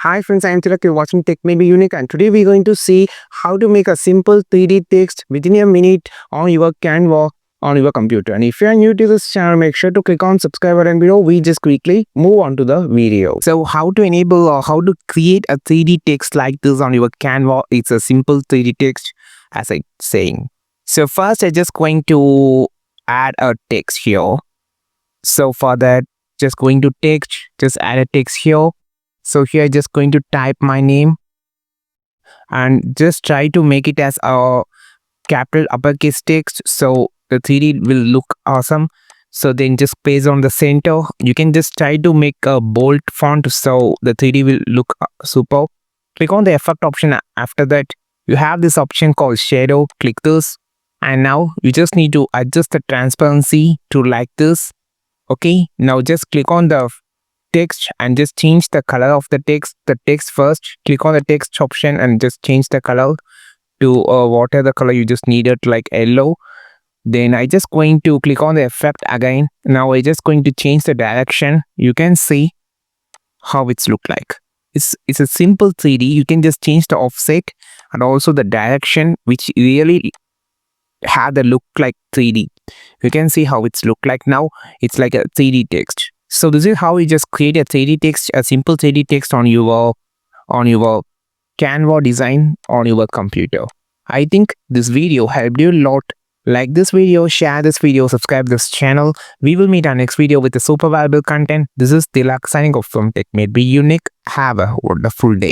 Hi friends, I am Tilak. You're watching Tech May Be Unique, and today we're going to see how to make a simple 3D text within a minute on your Canva on your computer. And if you are new to this channel, make sure to click on subscribe button below. We just quickly move on to the video. So how to enable or how to create a 3D text like this on your Canva? It's a simple 3D text as I'm saying. So first I'm just going to add a text here. So for that, just going to text, just add a text here. So here just going to type my name and just try to make it as a capital uppercase text so the 3D will look awesome. So then just paste on the center. You can just try to make a bold font so the 3D will look super. Click on the effect option. After that, you have this option called shadow. Click this, and now you just need to adjust the transparency to like this. Okay, now just click on the text and just change the color of the text first. Click on the text option and just change the color to whatever the color you just needed, like yellow. Then I just going to click on the effect again. Now I just going to change the direction. You can see how it's look like. It's a simple 3D. You can just change the offset and also the direction, which really have the look like 3D. You can see how it's look like now. It's like a 3D text. So this is how you just create a 3D text, a simple 3D text on your Canva design on your computer. I think this video helped you a lot. Like this video, share this video, subscribe this channel. We will meet our next video with a super valuable content. This is Tilak signing off from Tech May Be Unique. Have a wonderful day.